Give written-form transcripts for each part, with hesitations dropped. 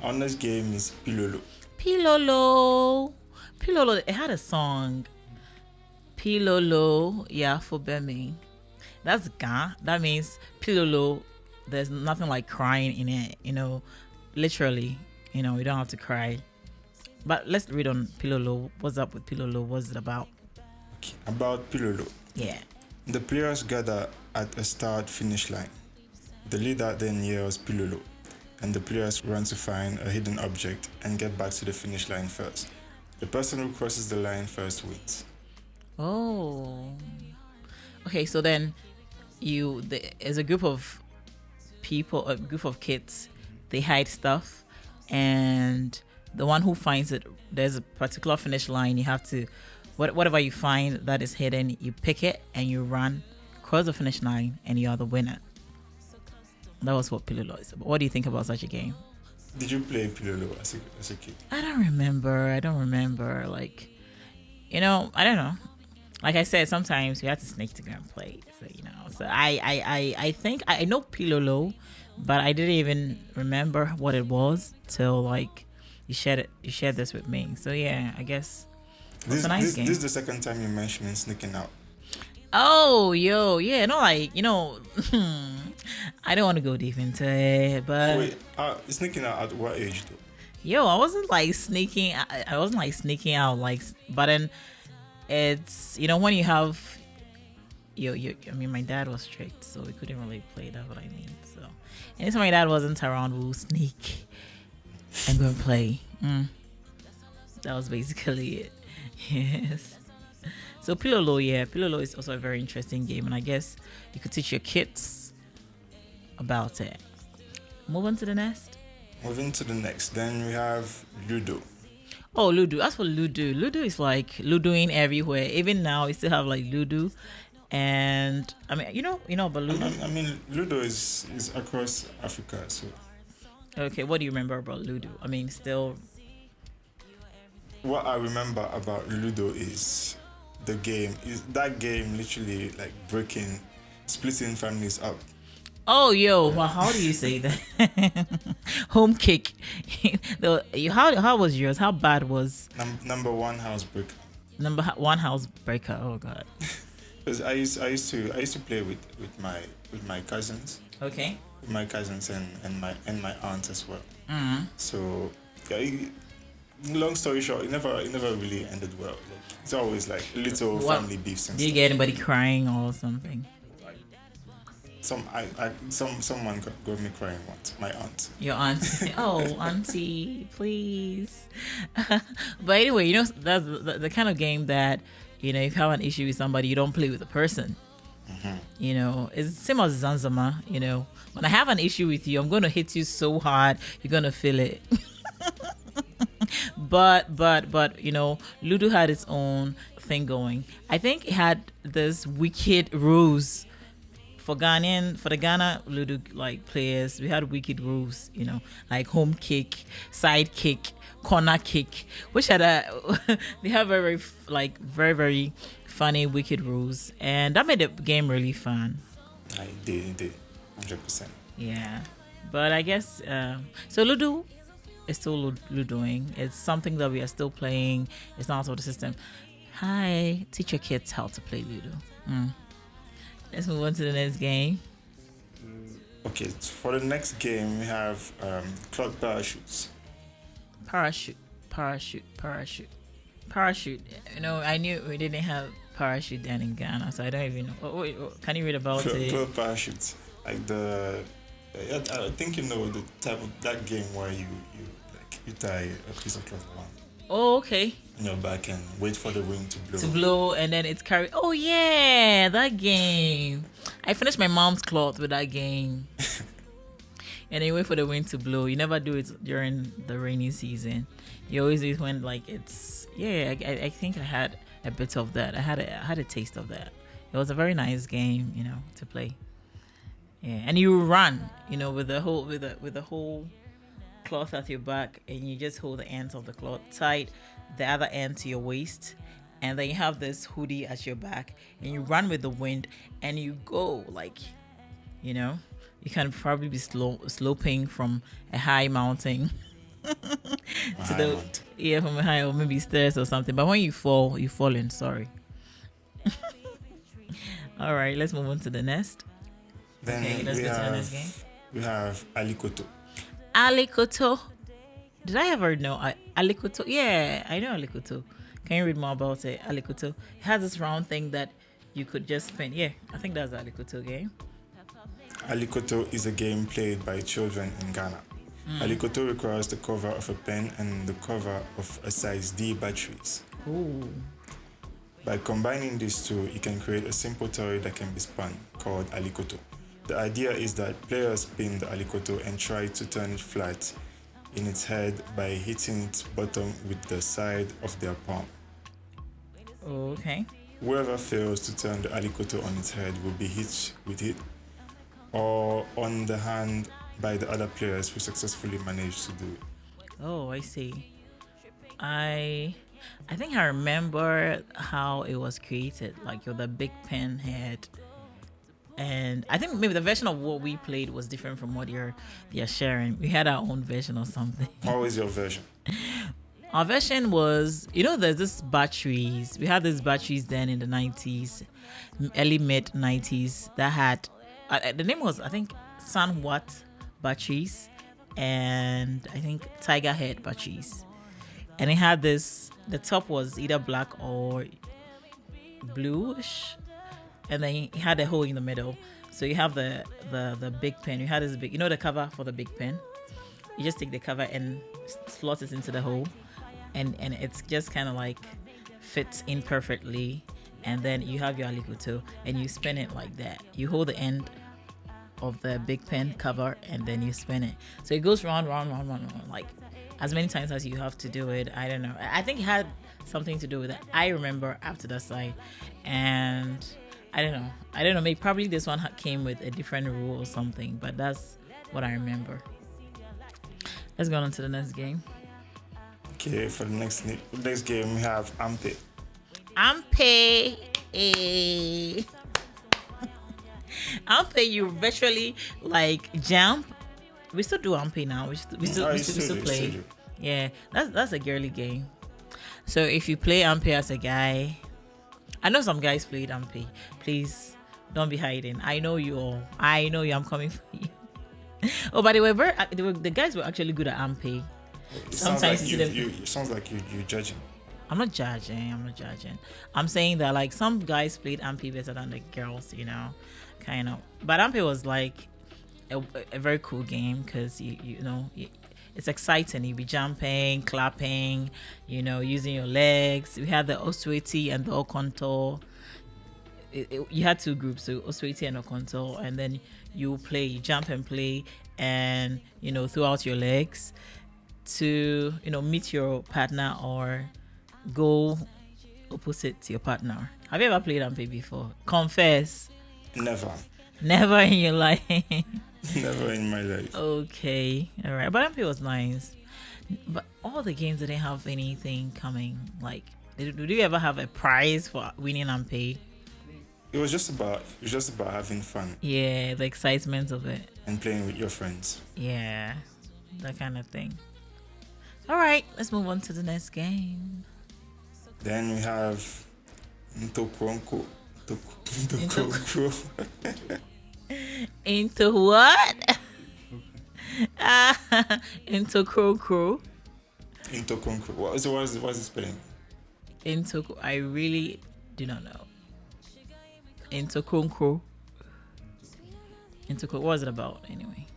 Our next game is Pilolo. Pilolo. Pilolo. It had a song. Pilolo. Yeah, for Bemi. That's Ga. That means Pilolo. There's nothing like crying in it. Literally. You don't have to cry. But let's read on Pilolo. What's up with Pilolo? What's it about? Okay. About Pilolo. Yeah. The players gather at a start finish line. The leader then yells Pilolo, and the players run to find a hidden object and get back to the finish line first. The person who crosses the line first wins. Oh. Okay, so then as a group of people, a group of kids, they hide stuff, and the one who finds it, there's a particular finish line. You have to, whatever you find that is hidden, you pick it and you run, cross the finish line, and you are the winner. That was what Pilolo is about. What do you think about such a game? Did you play Pilolo as a kid? I don't remember. Like, I don't know. Like I said, sometimes we have to sneak to go and play. So I think I know Pilolo, but I didn't even remember what it was till like you shared this with me. So yeah, I guess it's a nice game. This is the second time you mentioned sneaking out. Oh, yeah, no, like, I don't want to go deep into it, but Wait, sneaking out at what age though? yo, I wasn't like sneaking. I wasn't like sneaking out, like, but then it's when you have I mean, my dad was strict, so we couldn't really play. That's what I mean. So anytime my dad wasn't around, we'll sneak and go and play. That was basically it. Yes. So Pilolo is also a very interesting game, and I guess you could teach your kids about it. Move on to the next. Moving to the next, then we have Ludo. Oh, Ludo. As for Ludo, Ludo is like Ludoing everywhere. Even now, we still have like Ludo, and I mean, but Ludo. I mean, Ludo is across Africa, so. Okay, what do you remember about Ludo? I mean, still. What I remember about Ludo is that game literally like splitting families up. Oh, well, how do you say that? Home kick. How was yours? How bad was Number one housebreaker. number one housebreaker? Oh God. Because I used to play with my cousins. Okay. With my cousins and my aunt as well. Mm-hmm. So yeah, long story short, it never really ended well. Like, it's always like little family beefs and Did you stuff. get anybody crying or something? Someone got me crying once. My aunt. Your aunt. Oh, auntie, please. But anyway, that's the kind of game that if you have an issue with somebody, you don't play with the person. Mm-hmm. It's the same as Zanzama. When I have an issue with you, I'm going to hit you so hard, you're going to feel it. but Ludo had its own thing going. I think it had this wicked rules for the Ghana Ludo like players. We had wicked rules, like home kick, side kick, corner kick, which had they have very like very very funny wicked rules, and that made the game really fun. I did 100%. Yeah, but I guess so. Ludo is still Ludoing. It's something that we are still playing. It's not out of the system. Hi, teach your kids how to play Ludo. Let's move on to the next game. Okay, for the next game we have clock parachutes. Parachute. I knew we didn't have parachute then in Ghana, so I don't even know. Wait, can you read about it? Clock parachutes, like I think the type of that game where you tie a piece of cloth around Oh, okay. in your back and wait for the wind to blow. And then it's carried. Oh yeah, that game. I finished my mom's cloth with that game. And then you wait for the wind to blow. You never do it during the rainy season. You always do it when like it's I think I had a bit of that. I had a taste of that. It was a very nice game, to play. Yeah, and you run, with the whole cloth at your back, and you just hold the ends of the cloth tight, the other end to your waist, and then you have this hoodie at your back, and you run with the wind, and you go like, you can probably be sloping from a high mountain A to high the mount. yeah from a high or maybe stairs or something. But when you fall, you fall in. Sorry. All right, let's move on to the next. Okay, Then let's go to the next game. we have Alikoto. Alikoto. Did I ever know Alikoto? Yeah, I know Alikoto. Can you read more about it? Alikoto. It has this round thing that you could just spin. Yeah, I think that's the Alikoto game. Alikoto is a game played by children in Ghana. Alikoto requires the cover of a pen and the cover of a size D batteries. Ooh. By combining these two, you can create a simple toy that can be spun, called Alikoto. The idea is that players spin the Alikoto and try to turn it flat in its head by hitting its bottom with the side of their palm. Okay. Whoever fails to turn the Alikoto on its head will be hit with it or on the hand by the other players who successfully manage to do it. Oh, I see. I think I remember how it was created, like with the big pen head. And I think maybe the version of what we played was different from what you're sharing. We had our own version or something. How is your version? Our version was, there's this batteries. We had these batteries then in the 90s, early mid 90s that had, the name was, I think, Sun Watt batteries and I think Tiger Head batteries. And it had this, the top was either black or bluish. And then it had a hole in the middle. So you have the big pen. You had this big, the cover for the big pen. You just take the cover and slot it into the hole. And it's just kind of like fits in perfectly. And then you have your alikoto and you spin it like that. You hold the end of the big pen cover and then you spin it. So it goes round, like as many times as you have to do it. I don't know. I think it had something to do with it. I remember after that side. And I don't know. Maybe probably this one came with a different rule or something. But that's what I remember. Let's go on to the next game. Okay, for the next game we have Ampe. Ampe. Ampe, you virtually like jump. We still do Ampe now. We still play. Yeah, that's a girly game. So if you play Ampe as a guy, I know some guys played Ampe. Please don't be hiding. I know you all. I know you. I'm coming for you. Oh, but the guys were actually good at Ampe. Sometimes it sounds like you're judging. I'm not judging. I'm saying that like some guys played Ampe better than the girls, kind of. But Ampe was like a very cool game because it's exciting. You be jumping, clapping, using your legs. We had the Osweti and the Okonto. You had two groups, so Osweti and Okonto, and then you jump and play, and throw out your legs to meet your partner or go opposite to your partner. Have you ever played Ampe before? Confess. Never in your life. Never in my life. Okay, all right. But Ampe was nice. But all the games didn't have anything coming. Like, did you ever have a prize for winning Ampe? It was just about having fun. Yeah, the excitement of it. And playing with your friends. Yeah, that kind of thing. All right, let's move on to the next game. Then we have Ntokronko. Into what? Into crow. What is the spelling? I really do not know. Into crow. What was it about anyway?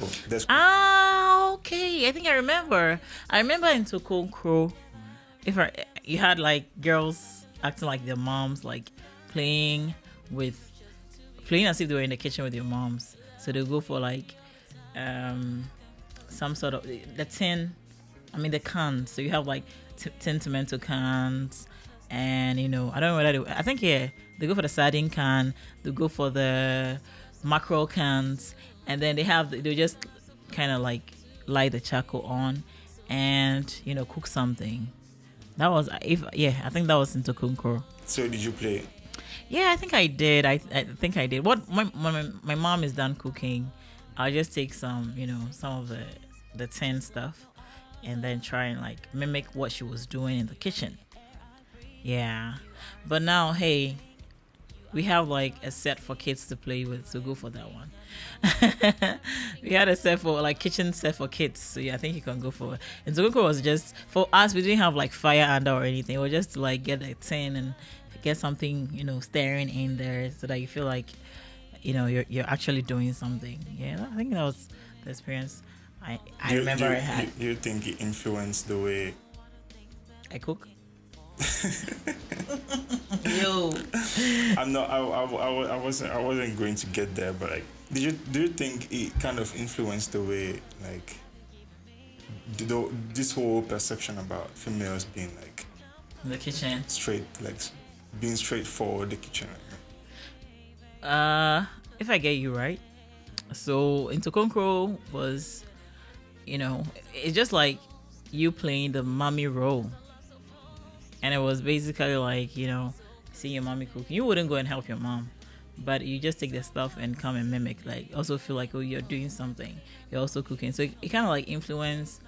Oh, that's okay. I think I remember. Into crow. If you had like girls acting like their moms, like playing as if they were in the kitchen with your moms. So they'll go for like some sort of the cans. So you have like tin tomato cans, and I don't know whether I think they go for the sardine can, they go for the mackerel cans, and then they just kind of like light the charcoal on and cook something. That was I think that was into Kunkuro. So did you play? Yeah, I think I did. I think I did. What my mom is done cooking, I'll just take some, some of the the tin stuff and then try and like mimic what she was doing in the kitchen. Yeah. But now, hey, we have like a set for kids to play with, so go for that one. We had a set for like kitchen set for kids, so yeah, I think you can go for it. And Zogoko was just for us. We didn't have like fire under or anything. It was just to like get a tin and get something, staring in there, so that you feel like you're actually doing something. Yeah, I think that was the experience I remember I had. Do you think it influenced the way I cook? Yo, I'm not. I wasn't going to get there, but like, do you think it kind of influenced the way like this whole perception about females being like in the kitchen. straight, like being straightforward in the kitchen? If I get you right, so into Tokonkro was, it's just like you playing the mommy role. And it was basically like, seeing your mommy cooking. You wouldn't go and help your mom, but you just take the stuff and come and mimic. Like, also feel like, oh, you're doing something. You're also cooking. So it kind of like influence,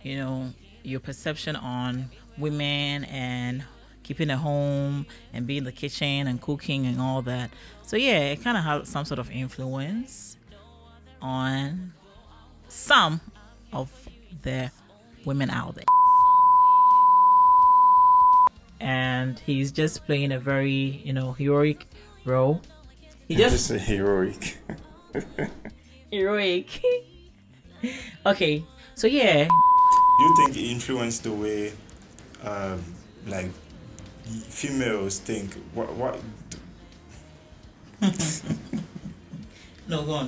your perception on women and keeping a home and being in the kitchen and cooking and all that. So yeah, it kind of had some sort of influence on some of the women out there. And he's just playing a very, heroic role. He just a heroic. heroic. Okay, so yeah. Do you think it influenced the way, like, females think? What? No, go on.